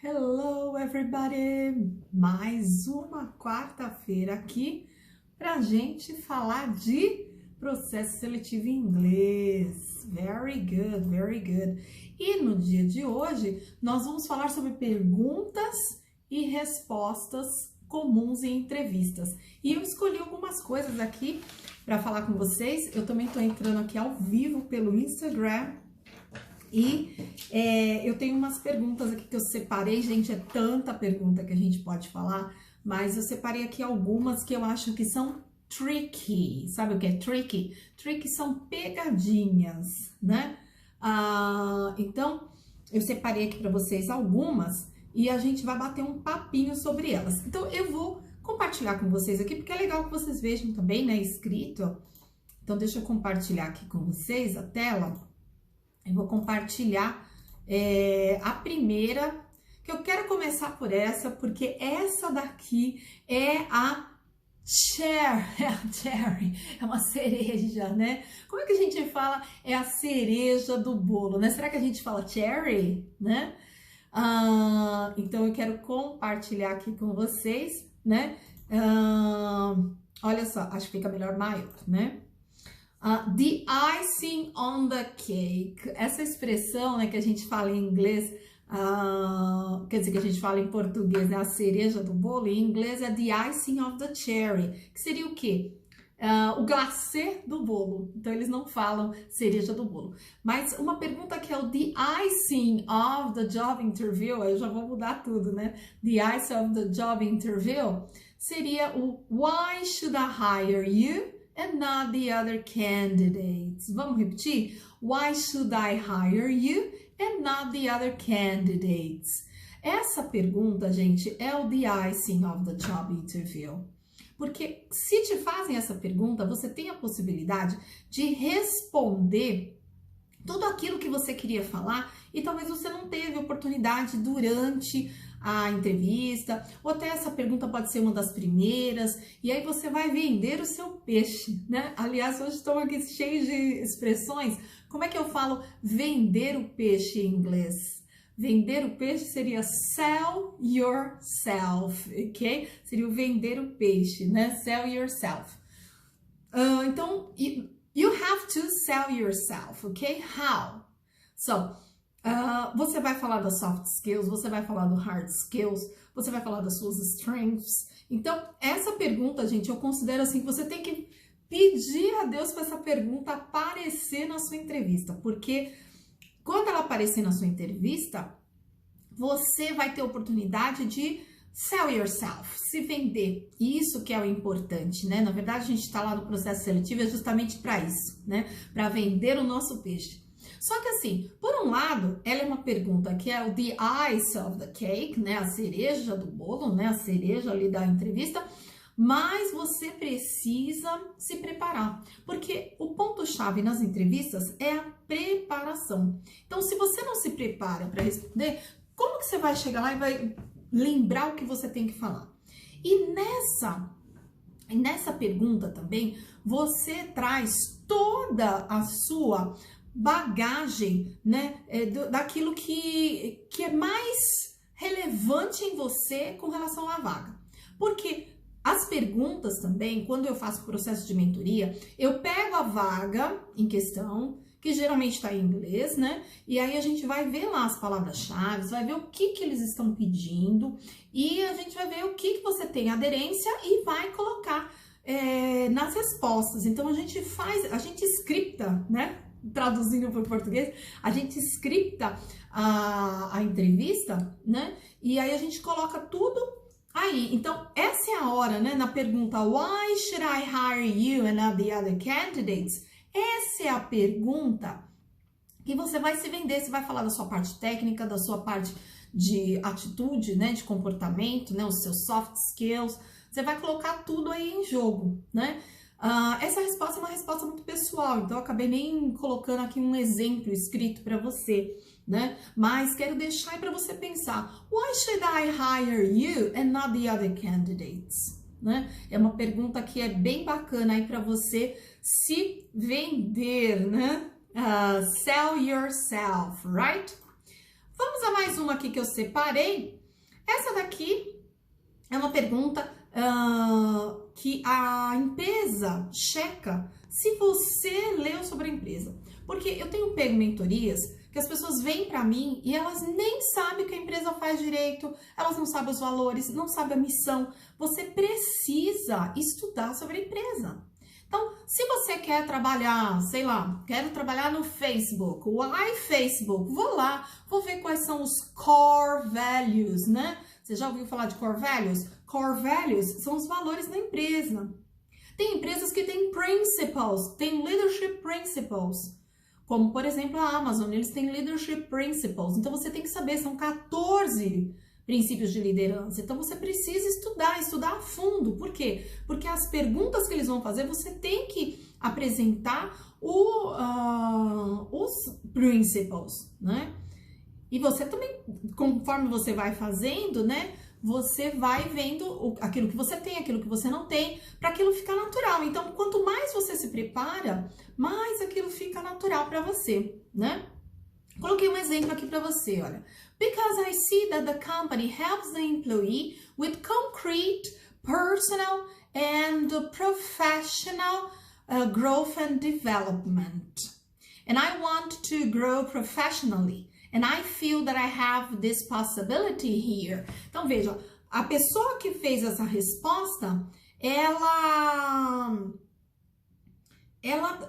Hello, everybody! Mais uma quarta-feira aqui pra gente falar de processo seletivo em inglês. Very good, very good. E no dia de hoje nós vamos falar sobre perguntas e respostas comuns em entrevistas. E eu escolhi algumas coisas aqui para falar com vocês. Eu também estou entrando aqui ao vivo pelo Instagram. E eu tenho umas perguntas aqui que eu separei, gente, é tanta pergunta que a gente pode falar, mas eu separei aqui algumas que eu acho que são tricky. Sabe o que é tricky? Tricky são pegadinhas, né? Então, eu separei aqui para vocês algumas e a gente vai bater um papinho sobre elas. Então, eu vou compartilhar com vocês aqui, porque é legal que vocês vejam também, né, escrito. Então, deixa eu compartilhar aqui com vocês a tela. Eu vou compartilhar a primeira, que eu quero começar por essa, porque essa daqui é a cherry, é uma cereja, né? Como é que a gente fala? É a cereja do bolo, né? Será que a gente fala cherry, né? Então eu quero compartilhar aqui com vocês, né? Olha só, acho que fica melhor maior, né? The icing on the cake. Essa expressão, né, que a gente fala em inglês, quer dizer, que a gente fala em português, né, a cereja do bolo, em inglês é the icing of the cherry, que seria o quê? O glacê do bolo. Então, eles não falam cereja do bolo. Mas uma pergunta que é o the icing of the job interview, eu já vou mudar tudo, né? The icing of the job interview seria o why should I hire you? And not the other candidates. Vamos repetir? Why should I hire you and not the other candidates? Essa pergunta, gente, é o the icing of the job interview. Porque se te fazem essa pergunta, você tem a possibilidade de responder tudo aquilo que você queria falar e talvez você não teve oportunidade durante a entrevista, ou até essa pergunta pode ser uma das primeiras, e aí você vai vender o seu peixe, né? Aliás, hoje estou aqui cheio de expressões. Como é que eu falo vender o peixe em inglês? Vender o peixe seria sell yourself, ok? Seria o vender o peixe, né? Sell yourself. Então, you have to sell yourself, ok? How? So, você vai falar das soft skills, você vai falar do hard skills, você vai falar das suas strengths. Então, essa pergunta, gente, eu considero assim que você tem que pedir a Deus para essa pergunta aparecer na sua entrevista, porque quando ela aparecer na sua entrevista, você vai ter oportunidade de sell yourself, se vender. Isso que é o importante, né? Na verdade, a gente está lá no processo seletivo é justamente para isso, né? Para vender o nosso peixe. Só que assim, por um lado, ela é uma pergunta que é o the ice of the cake, né? A cereja do bolo, né? A cereja ali da entrevista. Mas você precisa se preparar, porque o ponto-chave nas entrevistas é a preparação. Então, se você não se prepara para responder, como que você vai chegar lá e vai lembrar o que você tem que falar? E nessa pergunta também, você traz toda a sua bagagem, né, daquilo que é mais relevante em você com relação à vaga. Porque as perguntas também, quando eu faço o processo de mentoria, eu pego a vaga em questão, que geralmente está em inglês, né? E aí a gente vai ver lá as palavras-chave, vai ver o que eles estão pedindo e a gente vai ver o que você tem aderência e vai colocar nas respostas. Então a gente scripta, né? Traduzindo para o português, a gente scripta a entrevista, né? E aí a gente coloca tudo aí. Então, essa é a hora, né? Na pergunta, why should I hire you and not the other candidates? Essa é a pergunta que você vai se vender. Você vai falar da sua parte técnica, da sua parte de atitude, né? De comportamento, né? Os seus soft skills. Você vai colocar tudo aí em jogo, né? Essa resposta é uma resposta muito pessoal, então eu acabei nem colocando aqui um exemplo escrito para você, né? Mas quero deixar aí para você pensar: why should I hire you and not the other candidates? Né? É uma pergunta que é bem bacana aí para você se vender, né? Sell yourself, right? Vamos a mais uma aqui que eu separei. Essa daqui é uma pergunta que a empresa checa se você leu sobre a empresa. Porque eu tenho pego mentorias que as pessoas vêm para mim e elas nem sabem o que a empresa faz direito, elas não sabem os valores, não sabem a missão. Você precisa estudar sobre a empresa. Então, se você quer trabalhar, sei lá, quero trabalhar no Facebook, why Facebook? Vou lá, vou ver quais são os core values, né? Você já ouviu falar de core values? Core values são os valores da empresa. Tem empresas que têm principles, tem leadership principles. Como, por exemplo, a Amazon, eles têm leadership principles. Então, você tem que saber, são 14 princípios de liderança. Então, você precisa estudar a fundo. Por quê? Porque as perguntas que eles vão fazer, você tem que apresentar os principles, né? E você também, conforme você vai fazendo, né? Você vai vendo aquilo que você tem, aquilo que você não tem, para aquilo ficar natural. Então, quanto mais você se prepara, mais aquilo fica natural para você, né? Coloquei um exemplo aqui para você, olha. Because I see that the company helps the employee with concrete, personal and professional growth and development. And I want to grow professionally. And I feel that I have this possibility here. Então, veja, a pessoa que fez essa resposta, ela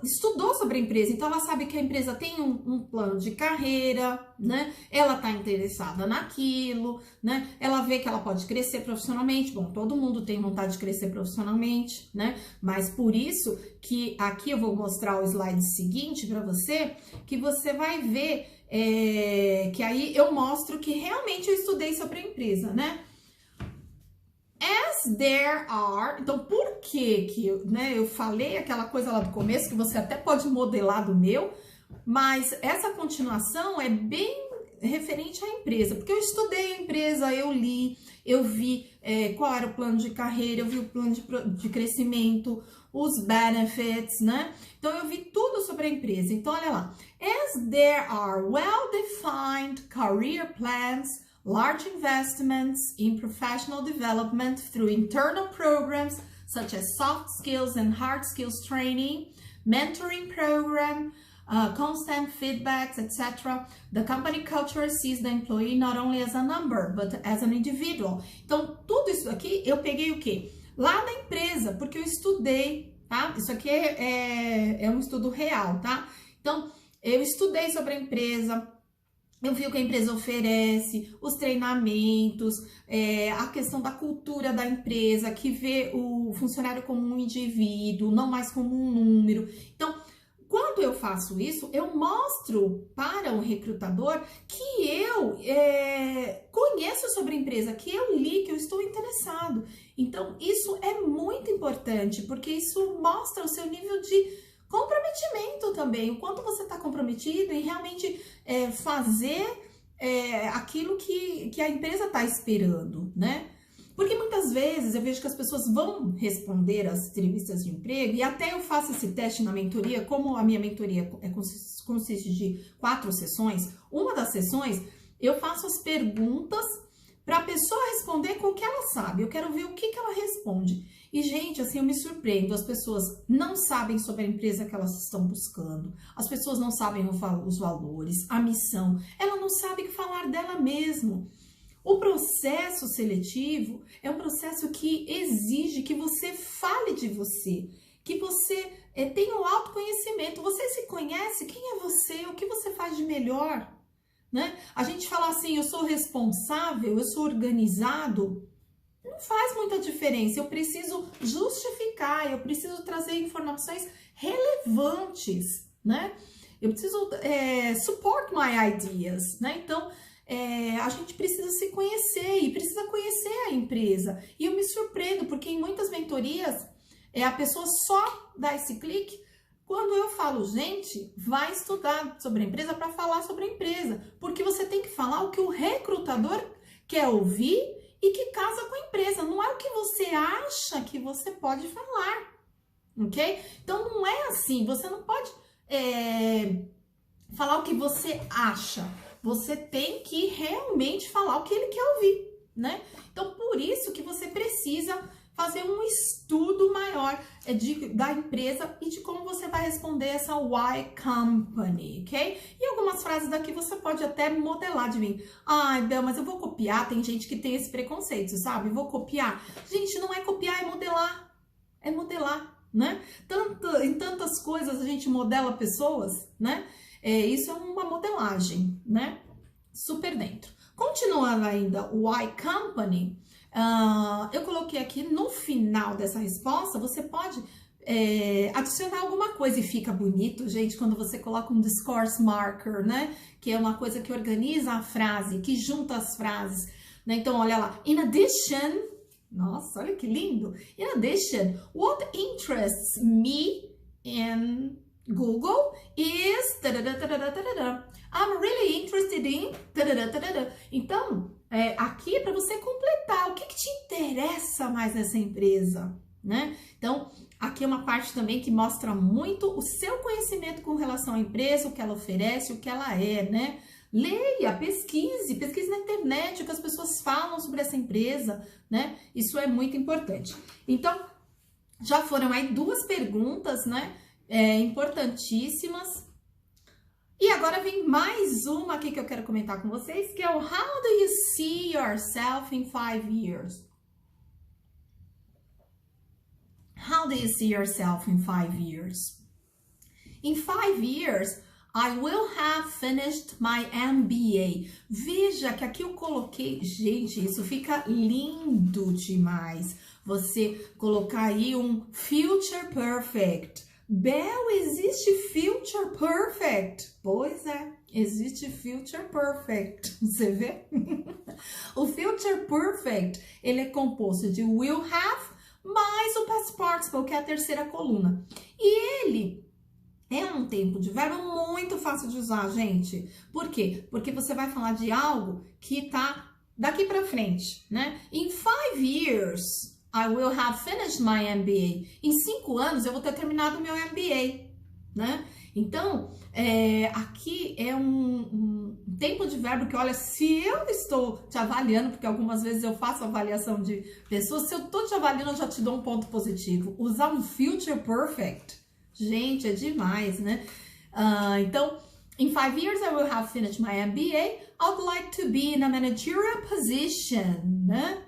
estudou sobre a empresa, então ela sabe que a empresa tem um plano de carreira, né? Ela tá interessada naquilo, né? Ela vê que ela pode crescer profissionalmente. Bom, todo mundo tem vontade de crescer profissionalmente, né? Mas por isso que aqui eu vou mostrar o slide seguinte para você, que você vai ver que aí eu mostro que realmente eu estudei sobre a empresa, né? As there are, então por que eu falei aquela coisa lá do começo, que você até pode modelar do meu, mas essa continuação é bem referente à empresa, porque eu estudei a empresa, eu li, eu vi qual era o plano de carreira, eu vi o plano de crescimento, os benefits, né? Então eu vi tudo sobre a empresa. Então olha lá, as there are well-defined career plans, large investments in professional development through internal programs such as soft skills and hard skills training, mentoring program, constant feedbacks, etc. The company culture sees the employee not only as a number, but as an individual. Então, tudo isso aqui eu peguei o quê? Lá na empresa, porque eu estudei, tá? Isso aqui é um estudo real, tá? Então, eu estudei sobre a empresa, eu vi o que a empresa oferece, os treinamentos, a questão da cultura da empresa, que vê o funcionário como um indivíduo, não mais como um número. Então, quando eu faço isso, eu mostro para o recrutador que eu conheço sobre a empresa, que eu li, que eu estou interessado. Então, isso é muito importante, porque isso mostra o seu nível de comprometimento também, o quanto você está comprometido em realmente fazer aquilo que a empresa está esperando, né? Porque muitas vezes eu vejo que as pessoas vão responder às entrevistas de emprego, e até eu faço esse teste na mentoria, como a minha mentoria consiste de 4 sessões. Uma das sessões eu faço as perguntas para a pessoa responder com o que ela sabe. Eu quero ver o que ela responde. E, gente, assim, eu me surpreendo. As pessoas não sabem sobre a empresa que elas estão buscando. As pessoas não sabem os valores, a missão. Ela não sabe o que falar dela mesmo. O processo seletivo é um processo que exige que você fale de você, que você tenha o autoconhecimento. Você se conhece? Quem é você? O que você faz de melhor? Né? A gente fala assim, eu sou responsável, eu sou organizado, não faz muita diferença. Eu preciso justificar, eu preciso trazer informações relevantes, né? Eu preciso support my ideas, né? Então, a gente precisa se conhecer e precisa conhecer a empresa. E eu me surpreendo, porque em muitas mentorias, a pessoa só dá esse clique quando eu falo, gente, vai estudar sobre a empresa para falar sobre a empresa. Porque você tem que falar o que o recrutador quer ouvir e que casa com a empresa. Não é o que você acha que você pode falar, ok? Então, não é assim. Você não pode falar o que você acha. você tem que realmente falar o que ele quer ouvir, né? Então, por isso que você precisa fazer um estudo maior da empresa e de como você vai responder essa why company, ok? E algumas frases daqui você pode até modelar de mim. Ai, Bel, mas eu vou copiar, tem gente que tem esse preconceito, sabe? Vou copiar. Gente, não é copiar, é modelar. É modelar, né? Em tantas coisas a gente modela pessoas, né? Isso é uma modelagem, né? Super dentro. Continuando ainda, why company, eu coloquei aqui no final dessa resposta, você pode adicionar alguma coisa e fica bonito, gente, quando você coloca um discourse marker, né? Que é uma coisa que organiza a frase, que junta as frases, né? Então, olha lá, in addition, nossa, olha que lindo. In addition, what interests me in Google is I'm really interested in Então, aqui é para você completar o que te interessa mais nessa empresa, né? Então, aqui é uma parte também que mostra muito o seu conhecimento com relação à empresa, o que ela oferece, o que ela é, né? Leia, pesquise na internet o que as pessoas falam sobre essa empresa, né? Isso é muito importante. Então, já foram aí 2 perguntas, né? Importantíssimas. E agora vem mais uma aqui que eu quero comentar com vocês, que é o How do you see yourself in 5 years? How do you see yourself in 5 years? In 5 years, I will have finished my MBA. Veja que aqui eu coloquei, gente, isso fica lindo demais. Você colocar aí um future perfect. Bel, existe future perfect? Pois é, existe future perfect. Você vê? O future perfect, ele é composto de will have mais o past participle, que é a terceira coluna. E ele é um tempo de verbo muito fácil de usar, gente. Por quê? Porque você vai falar de algo que tá daqui para frente, né? In 5 years, I will have finished my MBA. Em 5 anos, eu vou ter terminado o meu MBA, né? Então, aqui é um tempo de verbo que, olha, se eu estou te avaliando, porque algumas vezes eu faço avaliação de pessoas, se eu estou te avaliando, eu já te dou um ponto positivo. Usar um future perfect, gente, é demais, né? Então, in 5 years, I will have finished my MBA. I would like to be in a managerial position, né?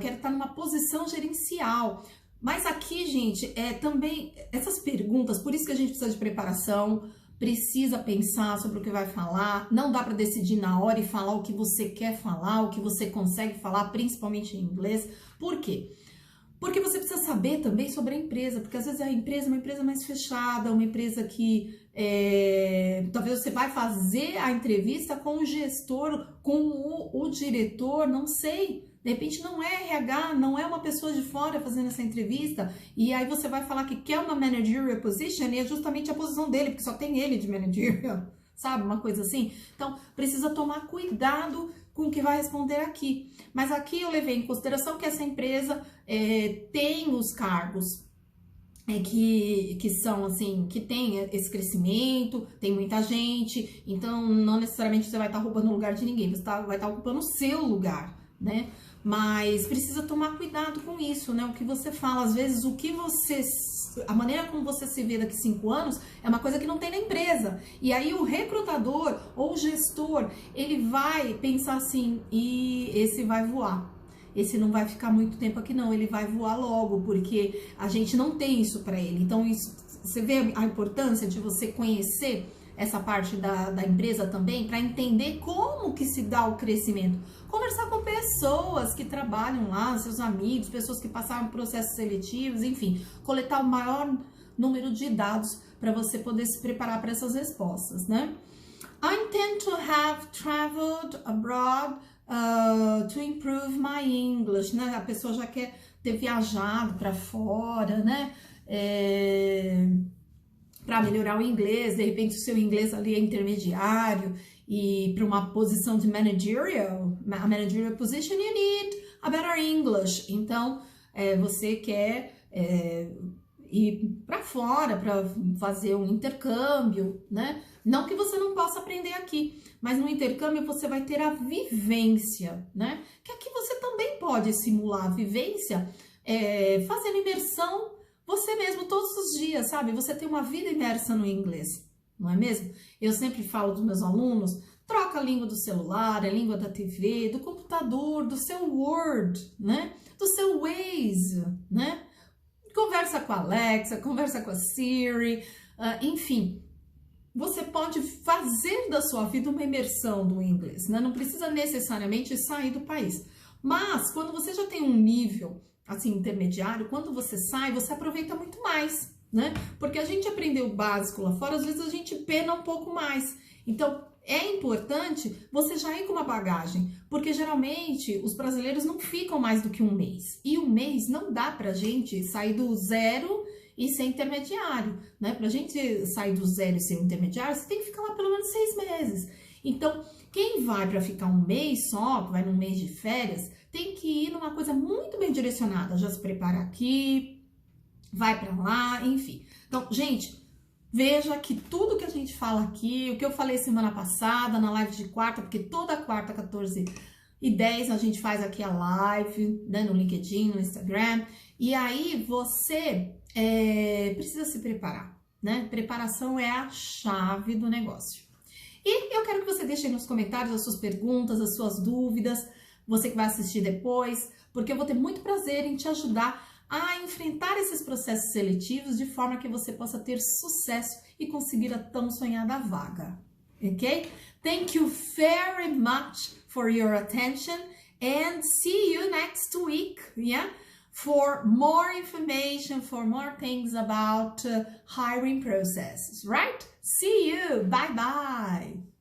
Quero estar numa posição gerencial. Mas aqui, gente, também essas perguntas, por isso que a gente precisa de preparação, precisa pensar sobre o que vai falar, não dá para decidir na hora e falar o que você quer falar, o que você consegue falar, principalmente em inglês. Por quê? Porque você precisa saber também sobre a empresa, porque às vezes a empresa é uma empresa mais fechada, uma empresa que talvez você vai fazer a entrevista com o gestor, com o diretor, não sei. De repente não é RH, não é uma pessoa de fora fazendo essa entrevista, e aí você vai falar que quer uma managerial position e é justamente a posição dele, porque só tem ele de managerial, sabe? Uma coisa assim. Então, precisa tomar cuidado com o que vai responder aqui. Mas aqui eu levei em consideração que essa empresa tem os cargos que são assim, que tem esse crescimento, tem muita gente, então não necessariamente você vai estar roubando o lugar de ninguém, você vai estar ocupando o seu lugar, né? Mas precisa tomar cuidado com isso, né? O que você fala, às vezes a maneira como você se vê daqui 5 anos é uma coisa que não tem na empresa. E aí o recrutador ou o gestor, ele vai pensar assim, e esse vai voar. Esse não vai ficar muito tempo aqui não, ele vai voar logo, porque a gente não tem isso para ele. Então, você vê a importância de você conhecer essa parte da empresa também, para entender como que se dá o crescimento. Conversar com pessoas que trabalham lá, seus amigos, pessoas que passaram processos seletivos, enfim, coletar o maior número de dados para você poder se preparar para essas respostas, né? I intend to have traveled abroad to improve my English, né? A pessoa já quer ter viajado para fora, né? Para melhorar o inglês, de repente o seu inglês ali é intermediário e para uma posição de managerial position, you need a better English. Então, você quer ir para fora para fazer um intercâmbio, né? Não que você não possa aprender aqui, mas no intercâmbio você vai ter a vivência, né? Que aqui você também pode simular a vivência, fazendo imersão você mesmo todos os dias, sabe? Você tem uma vida imersa no inglês, não é mesmo? Eu sempre falo dos meus alunos, troca a língua do celular, a língua da TV, do computador, do seu Word, né? Do seu Waze, né? Conversa com a Alexa, conversa com a Siri, enfim. Você pode fazer da sua vida uma imersão do inglês, né? Não precisa necessariamente sair do país. Mas, quando você já tem um nível, assim, intermediário, quando você sai, você aproveita muito mais, né? Porque a gente aprendeu o básico lá fora, às vezes a gente pena um pouco mais. Então, é importante você já ir com uma bagagem, porque geralmente os brasileiros não ficam mais do que um mês. E um mês não dá pra gente sair do zero e ser intermediário, né? Pra gente sair do zero e ser intermediário, você tem que ficar lá pelo menos 6 meses. Então, quem vai para ficar um mês só, vai num mês de férias, tem que ir numa coisa muito bem direcionada. Já se prepara aqui, vai para lá, enfim. Então, gente, veja que tudo que a gente fala aqui, o que eu falei semana passada na live de quarta, porque toda quarta, 14h10, a gente faz aqui a live, né, no LinkedIn, no Instagram, e aí você precisa se preparar, né? Preparação é a chave do negócio. E eu quero que você deixe aí nos comentários as suas perguntas, as suas dúvidas, você que vai assistir depois, porque eu vou ter muito prazer em te ajudar a enfrentar esses processos seletivos de forma que você possa ter sucesso e conseguir a tão sonhada vaga, ok? Thank you very much for your attention and see you next week, yeah? For more information, for more things about hiring processes, right? See you, bye bye!